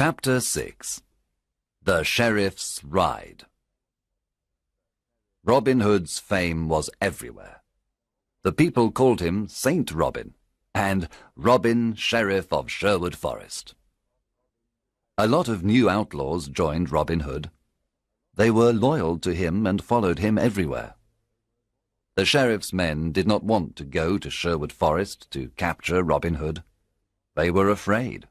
Chapter 6. The Sheriff's Ride. Robin Hood's fame was everywhere. The people called him Saint Robin, and Robin, Sheriff of Sherwood Forest. A lot of new outlaws joined Robin Hood. They were loyal to him and followed him everywhere. The sheriff's men did not want to go to Sherwood Forest to capture Robin Hood. They were afraid.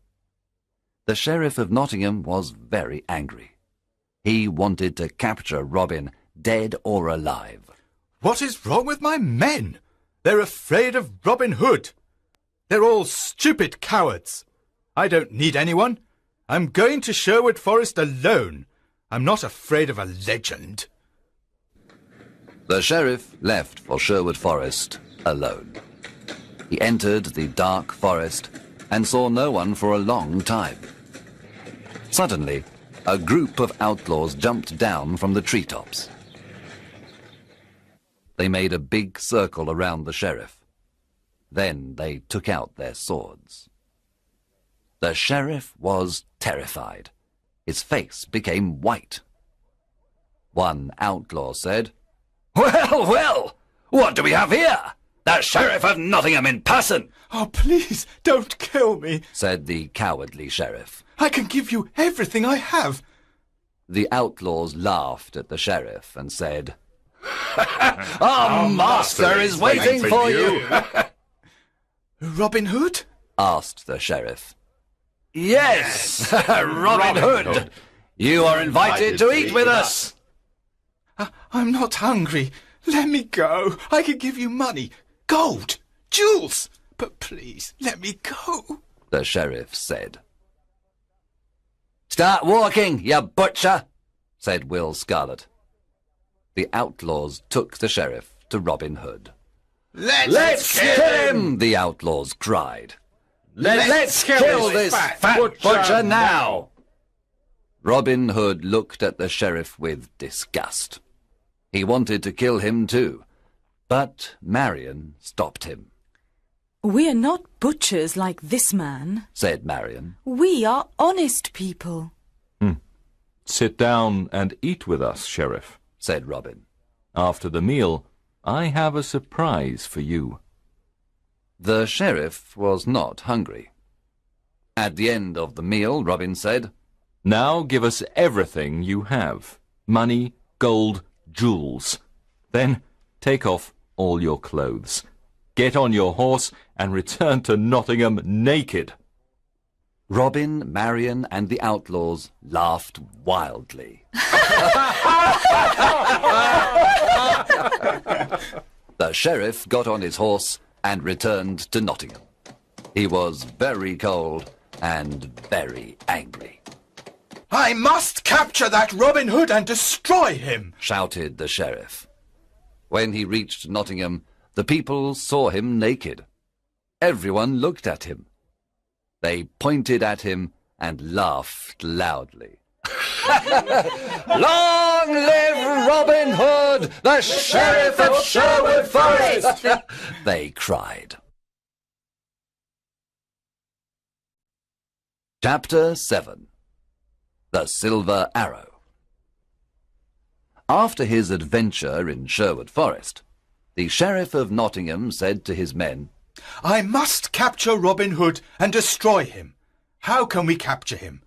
The Sheriff of Nottingham was very angry. He wanted to capture Robin, dead or alive. What is wrong with my men? They're afraid of Robin Hood. They're all stupid cowards. I don't need anyone. I'm going to Sherwood Forest alone. I'm not afraid of a legend. The sheriff left for Sherwood Forest alone. He entered the dark forest and saw no one for a long time. Suddenly, a group of outlaws jumped down from the treetops. They made a big circle around the sheriff. Then they took out their swords. The sheriff was terrified. His face became white. One outlaw said, "Well, well, what do we have here? The Sheriff of Nottingham in person!" "Oh, please, don't kill me," said the cowardly sheriff. "I can give you everything I have." The outlaws laughed at the sheriff and said, "Our master is waiting for you." "Robin Hood?" asked the sheriff. "Yes, Robin Hood. You are invited to eat with us." "I'm not hungry. Let me go. I can give you money, gold, jewels. But please, let me go," the sheriff said. "Start walking, you butcher," said Will Scarlet. The outlaws took the sheriff to Robin Hood. Let's kill him, the outlaws cried. Let's kill this fat butcher now. Robin Hood looked at the sheriff with disgust. He wanted to kill him too, but Marion stopped him. "We are not butchers like this man," said Marion. "We are honest people." "Sit down and eat with us, Sheriff," said Robin. "After the meal, I have a surprise for you." The sheriff was not hungry. At the end of the meal, Robin said, "Now give us everything you have. Money, gold, jewels. Then take off all your clothes. Get on your horse and return to Nottingham naked." Robin, Marion, and the outlaws laughed wildly. The sheriff got on his horse and returned to Nottingham. He was very cold and very angry. "I must capture that Robin Hood and destroy him," shouted the sheriff. When he reached Nottingham, the people saw him naked. Everyone looked at him. They pointed at him and laughed loudly. "Long live Robin Hood, the Sheriff of Sherwood Forest!" they cried. Chapter 7. The Silver Arrow. After his adventure in Sherwood Forest, the Sheriff of Nottingham said to his men, "I must capture Robin Hood and destroy him. How can we capture him?"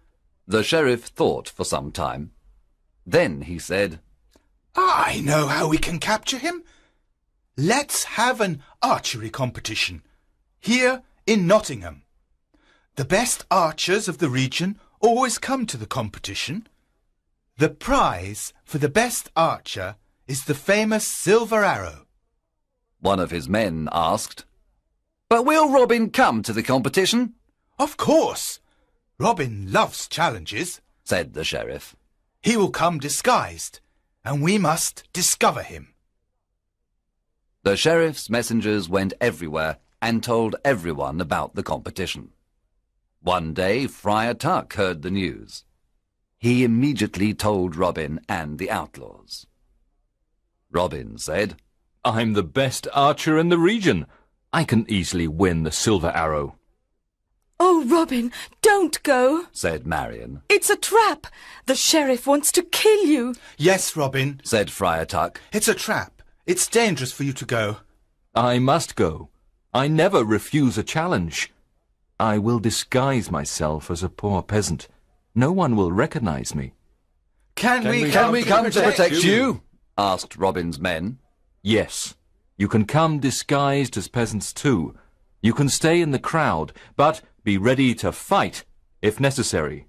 The sheriff thought for some time. Then he said, "I know how we can capture him. Let's have an archery competition here in Nottingham. The best archers of the region always come to the competition. The prize for the best archer is the famous silver arrow." One of his men asked, "But will Robin come to the competition?" "Of course. Robin loves challenges," said the sheriff. "He will come disguised, and we must discover him." The sheriff's messengers went everywhere and told everyone about the competition. One day, Friar Tuck heard the news. He immediately told Robin and the outlaws. Robin said, "I'm the best archer in the region. I can easily win the silver arrow." Oh, Robin, don't go, said Marion. It's a trap. The sheriff wants to kill you. Yes, Robin, Said Friar Tuck. it's a trap. It's dangerous for you to go. I must go. I never refuse a challenge. I will disguise myself as a poor peasant. No one will recognize me. Can we come to protect you? Asked Robin's men. Yes, you can come disguised as peasants too. You can stay in the crowd, but be ready to fight if necessary.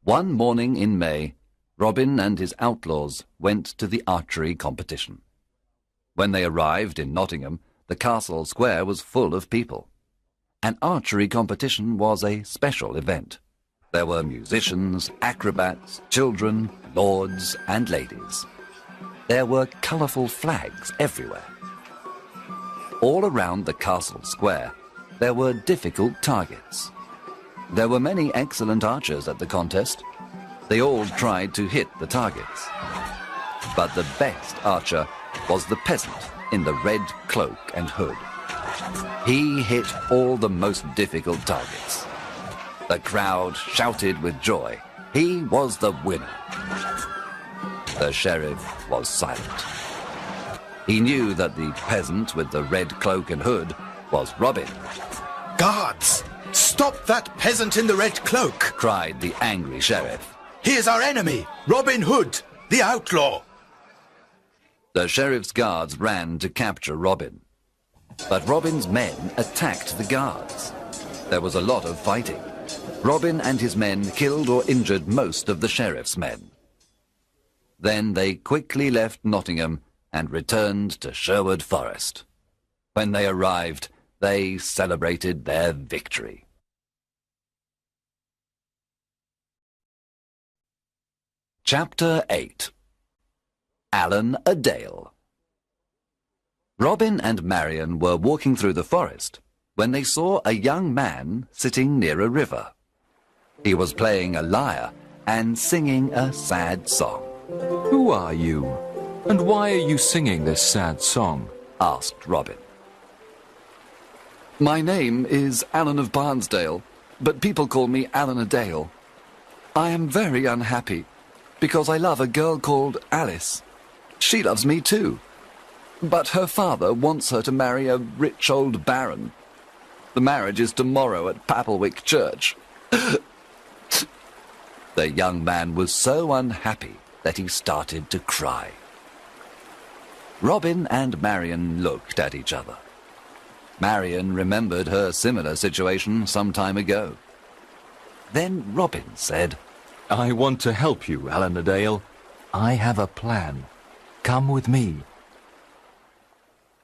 One morning in May, Robin and his outlaws went to the archery competition. When they arrived in Nottingham, the castle square was full of people. An archery competition was a special event. There were musicians, acrobats, children, lords and ladies. There were colourful flags everywhere. All around the castle square, there were difficult targets. There were many excellent archers at the contest. They all tried to hit the targets. But the best archer was the peasant in the red cloak and hood. He hit all the most difficult targets. The crowd shouted with joy. He was the winner. The sheriff was silent. He knew that the peasant with the red cloak and hood was Robin. Guards! Stop that peasant in the red cloak! Cried the angry sheriff. He is our enemy, Robin Hood, the outlaw! The sheriff's guards ran to capture Robin. But Robin's men attacked the guards. There was a lot of fighting. Robin and his men killed or injured most of the sheriff's men. Then they quickly left Nottingham and returned to Sherwood Forest. When they arrived, they celebrated their victory. Chapter 8. Allan a Dale. Robin and Marion were walking through the forest when they saw a young man sitting near a river. He was playing a lyre and singing a sad song. Who are you? And why are you singing this sad song? Asked Robin. My name is Allan of Barnesdale, but people call me Allan a Dale. I am very unhappy because I love a girl called Alice. She loves me too, but her father wants her to marry a rich old baron. The marriage is tomorrow at Papelwick Church. The young man was so unhappy that he started to cry. Robin and Marion looked at each other. Marion remembered her similar situation some time ago. Then Robin said, I want to help you, Allan a Dale. I have a plan. Come with me.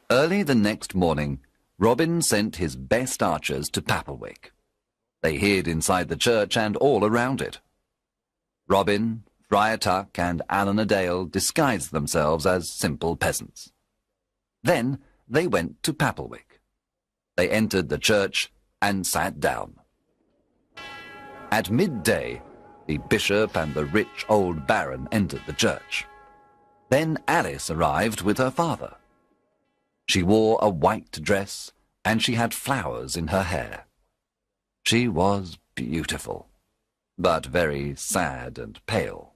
Early the next morning, Robin sent his best archers to Papelwick. They hid inside the church and all around it. Robin, Friar Tuck, and Allan a Dale disguised themselves as simple peasants. Then they went to Papelwick. They entered the church and sat down. At midday, the bishop and the rich old baron entered the church. Then Alice arrived with her father. She wore a white dress and she had flowers in her hair. She was beautiful, but very sad and pale.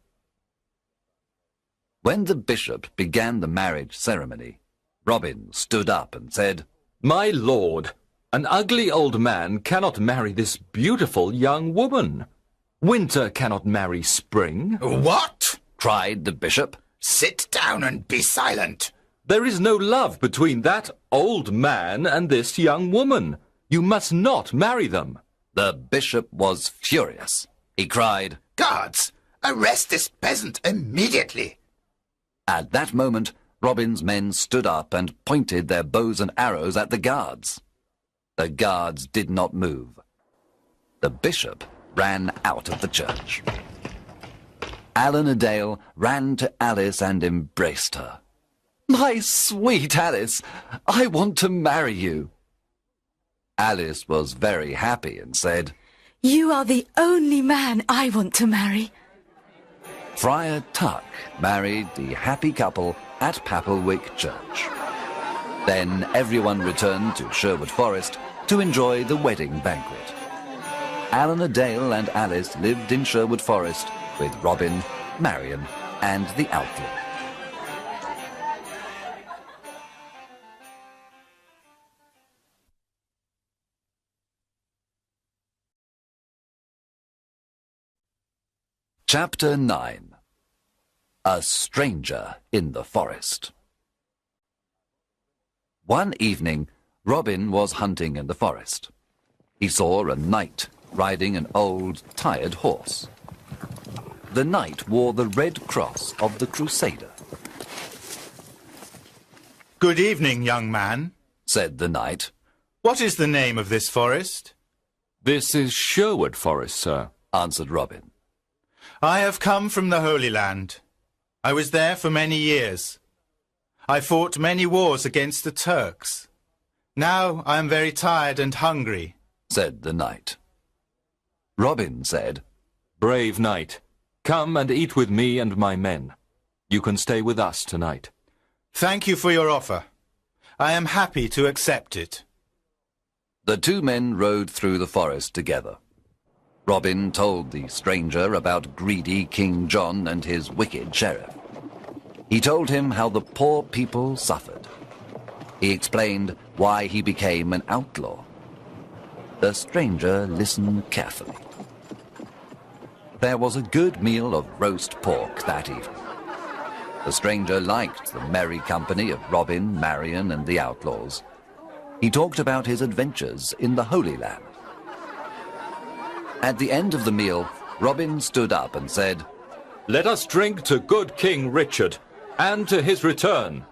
When the bishop began the marriage ceremony, Robin stood up and said, My lord, an ugly old man cannot marry this beautiful young woman. Winter cannot marry spring. What? cried the bishop. Sit down and be silent. There is no love between that old man and this young woman. You must not marry them. The bishop was furious. He cried, Guards, arrest this peasant immediately. At that moment, Robin's men stood up and pointed their bows and arrows at the guards. The guards did not move. The bishop ran out of the church. Allan a Dale ran to Alice and embraced her. My sweet Alice, I want to marry you. Alice was very happy and said, You are the only man I want to marry. Friar Tuck married the happy couple at Papelwick Church. Then everyone returned to Sherwood Forest to enjoy the wedding banquet. Allan a Dale and Alice lived in Sherwood Forest with Robin, Marion, and the outlaw. Chapter 9. A Stranger in the Forest. One evening, Robin was hunting in the forest. He saw a knight riding an old, tired horse. The knight wore the red cross of the Crusader. Good evening, young man, said the knight. What is the name of this forest? This is Sherwood Forest, sir, answered Robin. I have come from the Holy Land. I was there for many years. I fought many wars against the Turks. Now I am very tired and hungry, said the knight. Robin said, Brave knight, come and eat with me and my men. You can stay with us tonight. Thank you for your offer. I am happy to accept it. The two men rode through the forest together. Robin told the stranger about greedy King John and his wicked sheriff. He told him how the poor people suffered. He explained why he became an outlaw. The stranger listened carefully. There was a good meal of roast pork that evening. The stranger liked the merry company of Robin, Marion, and the outlaws. He talked about his adventures in the Holy Land. At the end of the meal, Robin stood up and said, Let us drink to good King Richard, and to his return.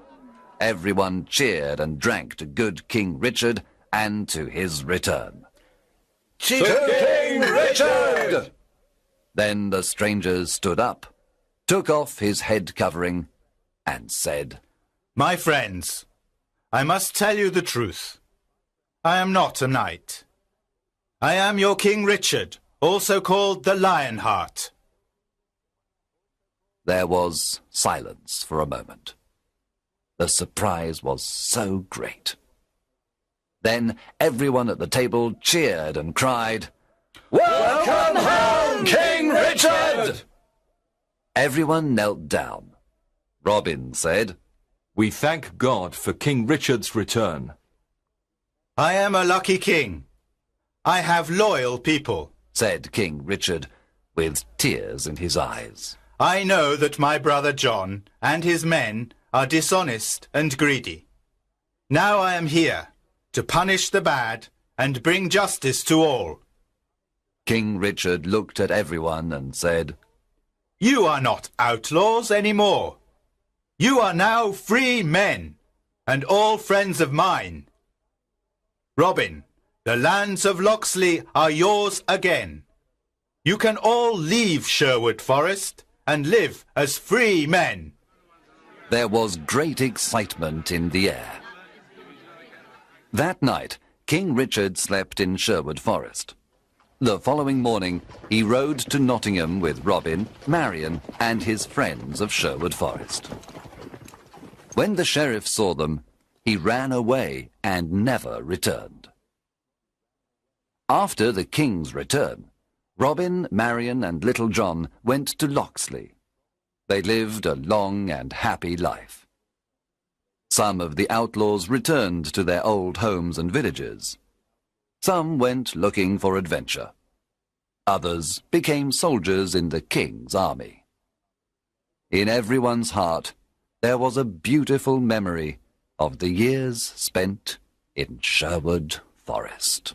Everyone cheered and drank to good King Richard and to his return. To King Richard! Then the stranger stood up, took off his head covering, and said, My friends, I must tell you the truth. I am not a knight. I am your King Richard, also called the Lionheart. There was silence for a moment. The surprise was so great. Then everyone at the table cheered and cried, Welcome home, King Richard! Everyone knelt down. Robin said, We thank God for King Richard's return. I am a lucky king. I have loyal people, said King Richard, with tears in his eyes. I know that my brother John and his men are dishonest and greedy. Now I am here to punish the bad and bring justice to all. King Richard looked at everyone and said, You are not outlaws anymore. You are now free men, and all friends of mine. Robin, the lands of Locksley are yours again. You can all leave Sherwood Forest and live as free men. There was great excitement in the air. That night, King Richard slept in Sherwood Forest. The following morning, he rode to Nottingham with Robin, Marion, and his friends of Sherwood Forest. When the sheriff saw them, he ran away and never returned. After the king's return, Robin, Marion, and Little John went to Locksley. They lived a long and happy life. Some of the outlaws returned to their old homes and villages. Some went looking for adventure. Others became soldiers in the king's army. In everyone's heart, there was a beautiful memory of the years spent in Sherwood Forest.